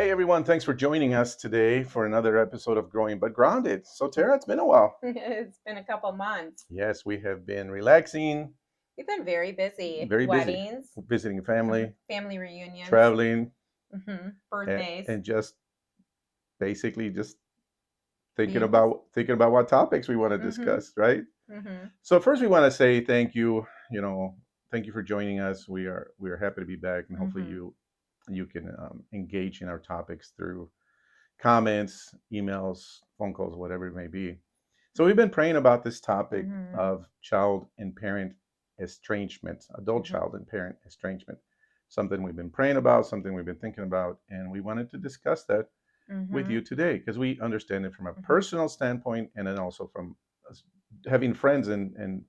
Hi, everyone. Thanks for joining us today for another episode of Growing But Grounded. So, Tara, it's been a while. It's been a couple months. Yes, we have been relaxing, We've been very busy. very busy, Weddings, visiting family, family reunions, traveling, birthdays. and just basically just thinking Being busy. about what topics we want to hmm discuss, right? hmm So, first, we want to say thank you. Thank you for joining us. We are happy to be back, and hopefully, hmm you can engage in our topics through comments, emails, phone calls, whatever it may be. So we've been praying about this topic hmm of child and parent estrangement, adult hmm child and parent estrangement. Something we've been praying about, something we've been thinking about, and we wanted to discuss that with hmm you today because we understand it from a hmm personal standpoint and then also from having friends and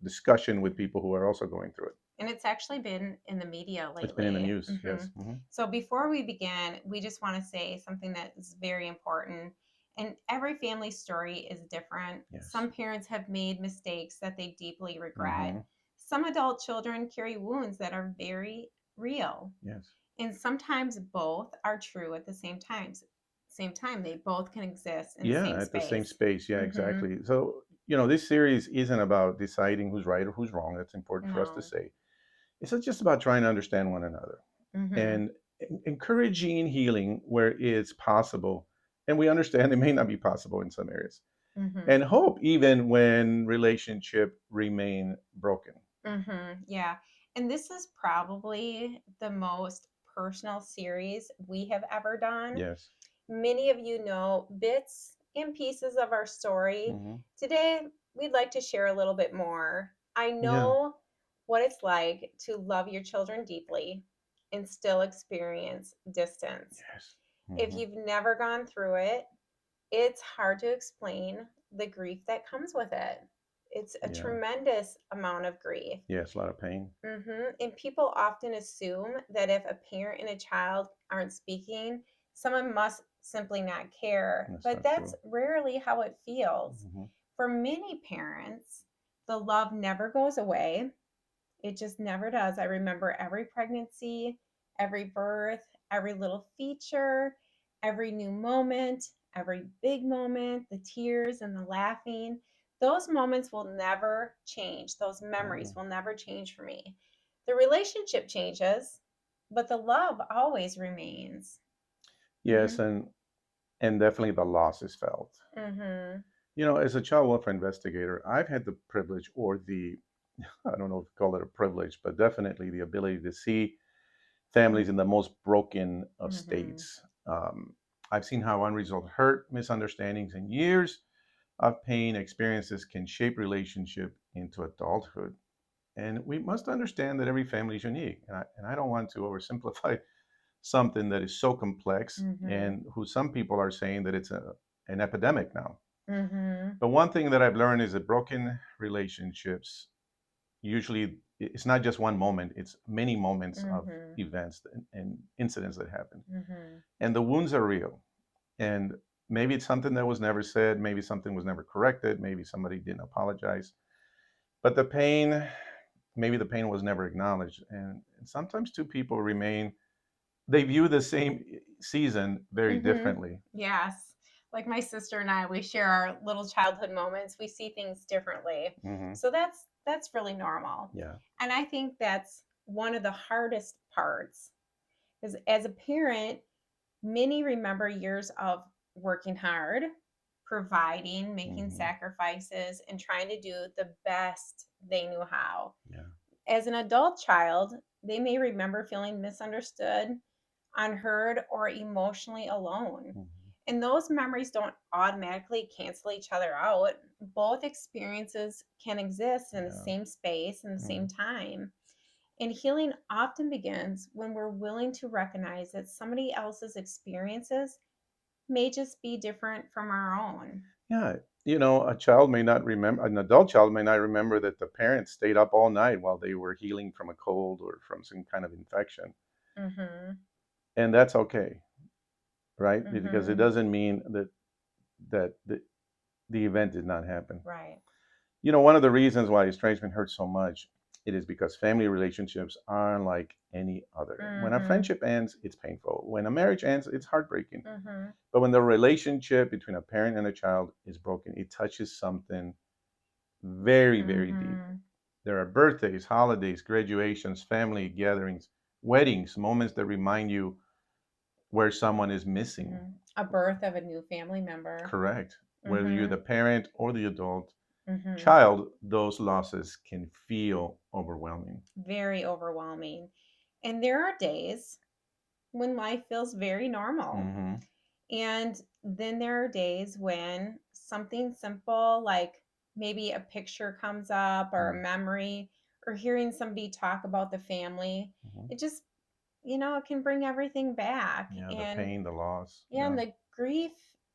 discussion with people who are also going through it. And it's actually been in the media It's been in the lately. news, yes. Hmm. So before we begin, we just want to say something that is very important. And every family story is different. Yes. Some parents have made mistakes that they deeply regret. Hmm. Some adult children carry wounds that are very real. Yes. And sometimes both are true at the same time. Same time, they both can exist in the Yeah, same at the same space. space. Yeah, Mm-hmm. exactly. So, this series isn't about deciding who's right or who's wrong. That's important for us to No. say. It's not just about trying to understand one another Mm-hmm. and encouraging healing where it's possible. And we understand it may not be possible in some areas. Mm-hmm. And hope even when relationship remain broken. Yeah. And this is probably the most personal series we have ever done. Yes. Many of you know bits and pieces of our story. Hmm. Today, we'd like to share a little bit more. I Yeah. know what it's like to love your children deeply and still experience distance. Yes. If Hmm. you've never gone through it, it's hard to explain the grief that comes with it. It's a Yeah. tremendous amount of grief. Yes. A lot of pain. And people often assume that if a parent and a child aren't speaking, someone must simply not care. That's But not that's true. rarely how it feels. Hmm. For many parents, the love never goes away. It just never does. I remember every pregnancy, every birth, every little feature, every new moment, every big moment, the tears and the laughing. Those moments will never change. Those memories Hmm. will never change for me. The relationship changes, but the love always remains. Yes, Mhm. and definitely the loss is felt. Mhm. As a child welfare investigator, I've had the privilege or the, I don't know if you call it a privilege, but definitely the ability to see families in the most broken of Mhm. states. I've seen how unresolved hurt, misunderstandings, and years of pain experiences can shape relationship into adulthood. And we must understand that every family is unique. And I don't want to oversimplify something that is so complex Mhm. and who some people are saying that it's an epidemic now. Mhm. But one thing that I've learned is that broken relationships usually it's not just one moment, it's many moments of Mhm. events and incidents that happen. Mhm. And the wounds are real. And maybe it's something that was never said, maybe something was never corrected, maybe somebody didn't apologize. But maybe the pain was never acknowledged. And sometimes two people remain, they view the same season very differently. Yes. Like my sister and I, we share our little childhood moments. We see things differently. Hmm. So that's really normal. Yeah. And I think that's one of the hardest parts. Because as a parent, many remember years of working hard, providing, making Hmm. sacrifices, and trying to do the best they knew how. Yeah. As an adult child, they may remember feeling misunderstood, unheard, or emotionally alone. Hmm. And those memories don't automatically cancel each other out. Both experiences can exist in the Yeah. same space and the Hmm. same time. And healing often begins when we're willing to recognize that somebody else's experiences may just be different from our own. Yeah. A child may not remember, an adult child may not remember that the parents stayed up all night while they were healing from a cold or from some kind of infection. Mhm. And that's okay, right? Because it Mhm. doesn't mean that the event did not happen. Right. One of the reasons why estrangement hurts so much It is because family relationships are unlike any other. When a Mhm. friendship ends, it's painful. When a marriage ends, it's heartbreaking. Mhm. But when the relationship between a parent and a child is broken, it touches something very, very deep. Mhm. There are birthdays, holidays, graduations, family gatherings, weddings, moments that remind you where someone is missing. Mhm. A birth of a new family member. Correct. Whether you're the Mhm. parent or the adult Mhm. child, those losses can feel overwhelming. Very overwhelming. And there are days when life feels very normal. Hmm. And then there are days when something simple, like maybe a picture comes up or a memory or hearing somebody talk about the family, Hmm. it just, it can bring everything back. Yeah, the And pain, the loss. yeah, and Yeah. the grief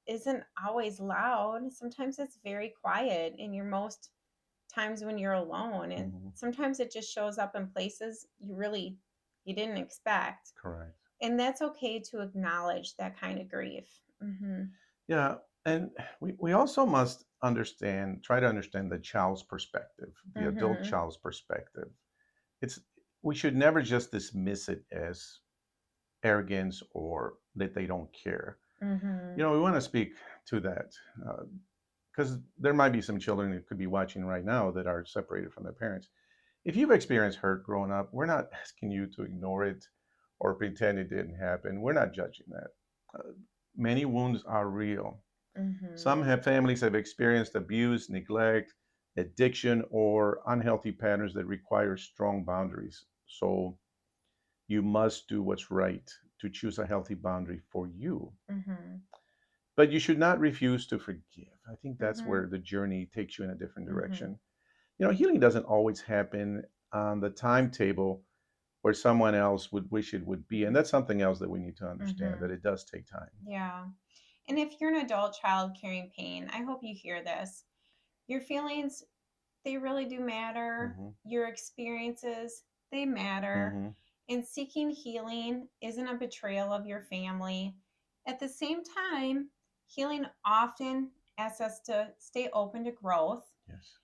isn't always loud. Sometimes it's very quiet in your most times when you're alone. And Hmm. sometimes it just shows up in places you didn't expect. Correct. And that's okay to acknowledge that kind of grief. Mhm. Yeah, and we also must try to understand the child's perspective, the adult Mhm. child's perspective. It's we should never just dismiss it as arrogance or that they don't care. Mhm. We want to speak to that because there might be some children that could be watching right now that are separated from their parents. If you've experienced hurt growing up, we're not asking you to ignore it or pretend it didn't happen. We're not judging that. Uh, Many wounds are real. Mhm. Some families have experienced abuse, neglect, addiction, or unhealthy patterns that require strong boundaries. So you must do what's right to choose a healthy boundary for you. Mhm. But you should not refuse to forgive. I think that's where Mhm. the journey takes you in a different Mhm. direction. Healing doesn't always happen on the timetable where someone else would wish it would be. And that's something else that we need to understand that Mhm. it does take time. Yeah. And if you're an adult child carrying pain, I hope you hear this. Your feelings, they really do matter. Hmm. Your experiences, they matter. Hmm. And seeking healing isn't a betrayal of your family. At the same time, healing often asks us to stay open to growth, Yes.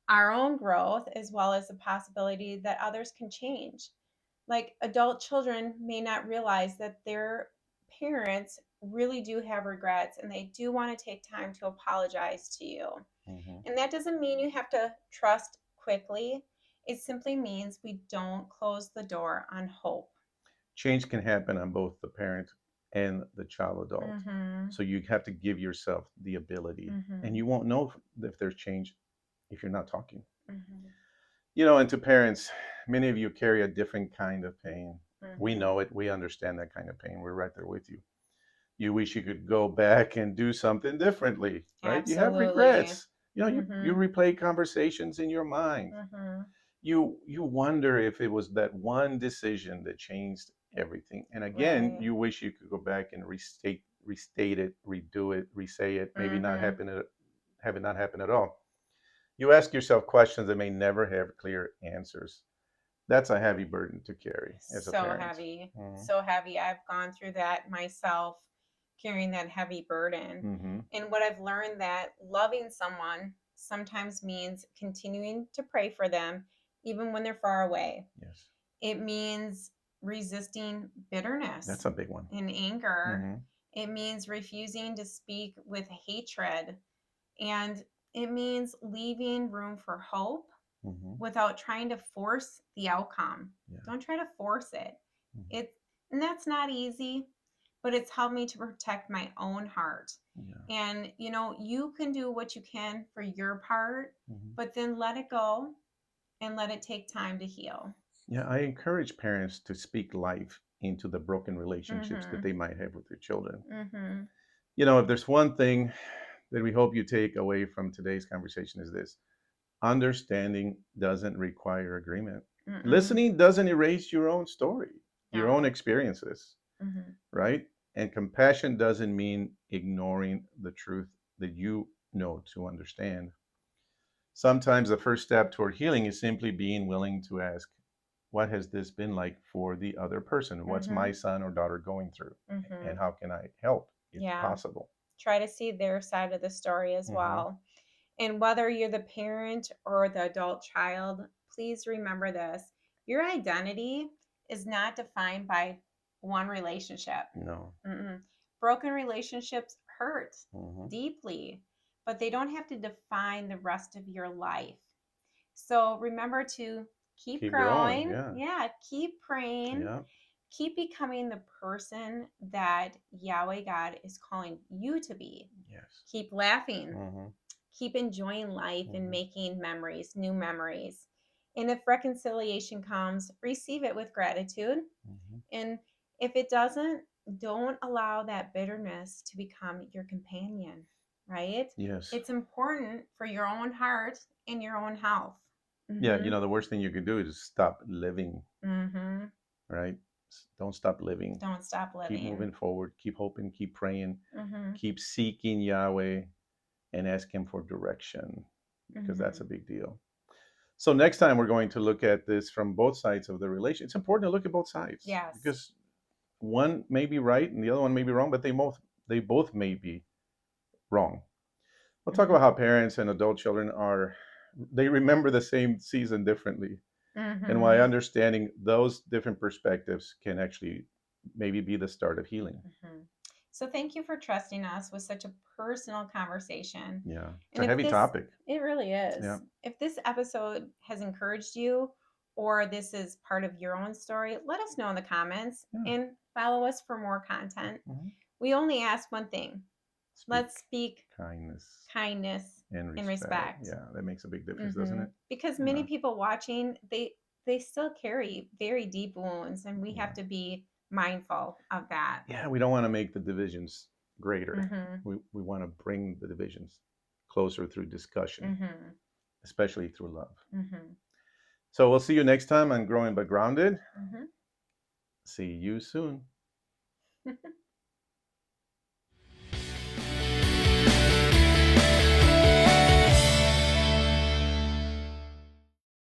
our own growth, as well as the possibility that others can change. Like adult children may not realize that their parents really do have regrets and they do want to take time to apologize to you. Hmm. And that doesn't mean you have to trust quickly. It simply means we don't close the door on hope. Change can happen on both the parent and the child adult. Mhm. So you have to give yourself the ability, and Mhm. you won't know if there's change if you're not talking. Mhm. And to parents, many of you carry a different kind of pain. We Mhm. know it. We understand that kind of pain. We're right there with you. You wish you could go back and do something differently, right? You have Absolutely. regrets. You Mhm. replay conversations in your mind. Mhm. You wonder if it was that one decision that changed everything. And again, Right. you wish you could go back and restate it, redo it, resay it, maybe not Mhm. happen have it not happen at all. You ask yourself questions that may never have clear answers. That's a heavy burden to carry as a So parent. heavy. Mm-hmm. So heavy. I've gone through that myself, carrying that heavy burden. Mm-hmm. And what I've learned that loving someone sometimes means continuing to pray for them even when they're far away. Yes, It means resisting that's bitterness a big one. and anger. Mm-hmm. It means refusing to speak with hatred. And it means leaving room for hope Mm-hmm. without trying to force the outcome. Yeah. Don't try to force it. Mm-hmm. It's and that's not easy, but it's helped me to protect my own heart. Yeah. And you can do what you can for your part, Mm-hmm. but then let it go and let it take time to heal. Yeah, I encourage parents to speak life into the broken relationships that Mhm. they might have with their children. Mhm. If there's one thing that we hope you take away from today's conversation is this: understanding doesn't require agreement. Mhm. Listening doesn't erase your own story, your own No. experiences, Mhm. right? And compassion doesn't mean ignoring the truth that you know to understand. Sometimes the first step toward healing is simply being willing to ask, what has this been like for the other person? What's my Mhm. son or daughter going through? And Mhm. how can I help if Yeah. possible? Try to see their side of the story as Hmm. well. And whether you're the parent or the adult child, please remember this. Your identity is not defined by one relationship. No. Mm-mm. Broken relationships hurt Hmm. deeply, but they don't have to define the rest of your life. So remember to keep Keep growing. growing. Yeah. Yeah, keep praying. Yeah. Keep becoming the person that Yahweh God is calling you to be. Yes. Keep laughing. Hmm. Keep enjoying life and Hmm. making memories, new memories. And if reconciliation comes, receive it with gratitude. Hmm. And if it doesn't, don't allow that bitterness to become your companion, right? Yes. It's important for your own heart and your own health. Yeah. Mm-hmm. The worst thing you could do is stop living, Mm-hmm. right? Don't stop living. Don't stop Keep living. moving forward. Keep hoping. Keep praying. Mm-hmm. Keep seeking Yahweh and ask Him for direction because that's Mm-hmm. a big deal. So next time we're going to look at this from both sides of the relation. It's important to look at both sides Yes. because one may be right and the other one may be wrong, but they both may be wrong. We'll talk about Mm-hmm. how parents and adult children they remember the same season differently, and why Mm-hmm. understanding those different perspectives can actually maybe be the start of healing. Mm-hmm. So thank you for trusting us with such a personal conversation. Yeah, it's And a if heavy this, topic. it really Yeah. is. If this episode has encouraged you or this is part of your own story, let us know in the comments Yeah. and follow us for more content. Mhm. We only ask one thing. Speak Let's speak kindness kindness and and respect. respect. Yeah, that makes a big difference, doesn't it? Because many Yeah. people watching, they still carry very deep wounds and we have Yeah. to be mindful of that. Yeah, we don't want to make the divisions greater. Mm-hmm. We want to bring the divisions closer through discussion, Mm-hmm. especially through love. Mm-hmm. So we'll see you next time on Growing But Grounded. Mm-hmm. See you soon.